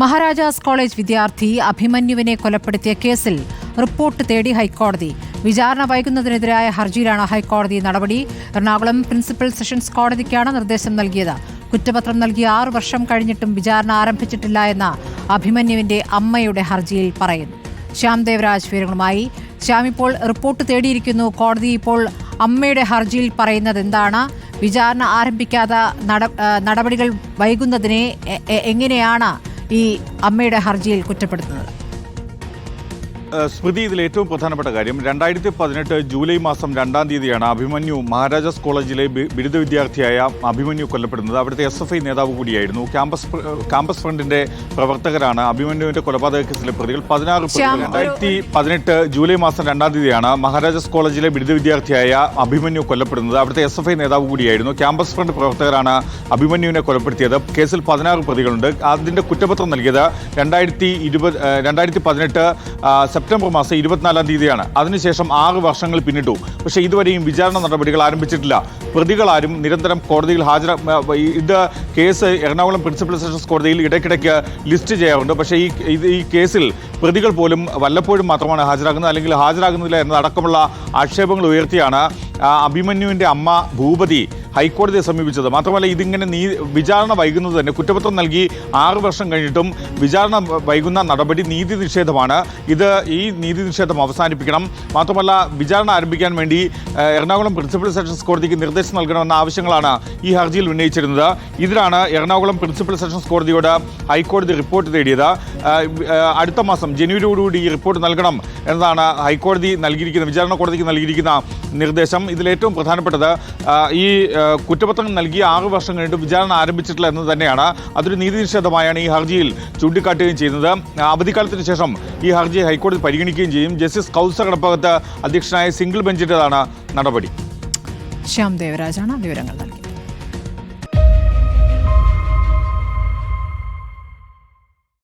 Maharajas college വിദ്യാർത്ഥി അഭിമന്യുവിനെ കൊലപ്പെടുത്തിയ കേസിൽ റിപ്പോർട്ട് തേടി ഹൈക്കോടതി. വിചാരണ വൈകുന്നതിനെതിരായ ഹർജിയിലാണ് ഹൈക്കോടതി നടപടി. എറണാകുളം പ്രിൻസിപ്പൽ സെഷൻസ് കോടതിക്കാണ് നിർദ്ദേശം നൽകിയത്. കുറ്റപത്രം നൽകി 6 വർഷം കഴിഞ്ഞിട്ടും വിചാരണ ആരംഭിച്ചിട്ടില്ല എന്ന അഭിമന്യുവിന്റെ അമ്മയുടെ ഹർജിയിൽ പറയുന്നു. ശ്യാം ദേവരാജ് വിവരങ്ങളുമായി. ശ്യാം, ഇപ്പോൾ റിപ്പോർട്ട് തേടിയിരിക്കുന്നു കോടതി. ഇപ്പോൾ അമ്മയുടെ ഹർജിയിൽ പറയുന്നത് എന്താണ്? വിചാരണ ആരംഭിക്കാതെ നടപടികൾ വൈകുന്നതിനെ എങ്ങനെയാണ് ഈ അമ്മയുടെ ഹർജിയിൽ കുറ്റപ്പെടുത്തുന്നത്? സ്മൃതി, ഇതിൽ ഏറ്റവും പ്രധാനപ്പെട്ട കാര്യം 2018 ജൂലൈ മാസം 2-ാം തീയതിയാണ് അഭിമന്യു മഹാരാജാസ് കോളേജിലെ ബിരുദ വിദ്യാർത്ഥിയായ അഭിമന്യു കൊല്ലപ്പെടുന്നത്. അവിടുത്തെ SFI നേതാവ് കൂടിയായിരുന്നു. ക്യാമ്പസ് ഫ്രണ്ടിന്റെ പ്രവർത്തകരാണ് അഭിമന്യുവിന്റെ കൊലപാതക കേസിലെ പ്രതികൾ. 16 പ്രതികൾ. 2018 ജൂലൈ മാസം 2-ാം തീയതിയാണ് മഹാരാജാസ് കോളേജിലെ ബിരുദ വിദ്യാർത്ഥിയായ അഭിമന്യു കൊല്ലപ്പെടുന്നത്. അവിടുത്തെ SFI നേതാവ് കൂടിയായിരുന്നു. ക്യാമ്പസ് ഫ്രണ്ട് പ്രവർത്തകരാണ് അഭിമന്യുവിനെ കൊലപ്പെടുത്തിയത്. കേസിൽ 16 പ്രതികളുണ്ട്. അതിന്റെ കുറ്റപത്രം നൽകിയത് 2018 സെപ്റ്റംബർ മാസം 24-ാം തീയതിയാണ്. അതിനുശേഷം 6 വർഷങ്ങൾ പിന്നിട്ടു. പക്ഷേ ഇതുവരെയും വിചാരണ നടപടികൾ ആരംഭിച്ചിട്ടില്ല. പ്രതികളാരും നിരന്തരം കോടതിയിൽ ഇത് കേസ് എറണാകുളം പ്രിൻസിപ്പൽ സെഷൻസ് കോടതിയിൽ ഇടയ്ക്കിടയ്ക്ക് ലിസ്റ്റ് ചെയ്യാറുണ്ട്. പക്ഷേ ഈ കേസിൽ പ്രതികൾ പോലും വല്ലപ്പോഴും മാത്രമാണ് ഹാജരാകുന്നത്, അല്ലെങ്കിൽ ഹാജരാകുന്നില്ല എന്നതടക്കമുള്ള ആക്ഷേപങ്ങൾ ഉയർത്തിയാണ് അഭിമന്യുവിൻ്റെ അമ്മ ഭൂപതി ഹൈക്കോടതിയെ സമീപിച്ചത്. മാത്രമല്ല, ഇതിങ്ങനെ വിചാരണ വൈകുന്നത് തന്നെ, കുറ്റപത്രം നൽകി 6 വർഷം കഴിഞ്ഞിട്ടും വിചാരണ വൈകുന്ന നടപടി നീതി നിഷേധമാണ്. ഈ നീതി നിഷേധം അവസാനിപ്പിക്കണം. മാത്രമല്ല, വിചാരണ ആരംഭിക്കാൻ വേണ്ടി എറണാകുളം പ്രിൻസിപ്പൽ സെഷൻസ് കോടതിക്ക് നിർദ്ദേശം നൽകണമെന്ന ആവശ്യങ്ങളാണ് ഈ ഹർജിയിൽ ഉന്നയിച്ചിരുന്നത്. ഇതിലാണ് എറണാകുളം പ്രിൻസിപ്പൽ സെഷൻസ് കോടതിയോട് ഹൈക്കോടതി റിപ്പോർട്ട് തേടിയത്. അടുത്ത മാസം ജനുവരിയോടുകൂടി ഈ റിപ്പോർട്ട് നൽകണം എന്നതാണ് ഹൈക്കോടതി നൽകിയിരിക്കുന്ന, വിചാരണ കോടതിക്ക് നൽകിയിരിക്കുന്ന നിർദ്ദേശം. ഇതിലേറ്റവും പ്രധാനപ്പെട്ടത് ഈ കുറ്റപത്രം നൽകി 6 വർഷം കഴിഞ്ഞിട്ട് വിചാരണ ആരംഭിച്ചിട്ടില്ല എന്ന് തന്നെയാണ്. അതൊരു നീതി നിഷേധമായാണ് ഈ ഹർജിയിൽ ചൂണ്ടിക്കാട്ടുകയും ചെയ്യുന്നത്. അവധിക്കാലത്തിന് ശേഷം ഈ ഹർജി ഹൈക്കോടതി പരിഗണിക്കുകയും ചെയ്യും. ജസ്റ്റിസ് കൗസർ കടപ്പകത്ത് അധ്യക്ഷനായ സിംഗിൾ ബെഞ്ചിൻ്റെതാണ് നടപടി. ശ്യാം ദേവരാജാണ് വിവരങ്ങൾ നൽകിയത്.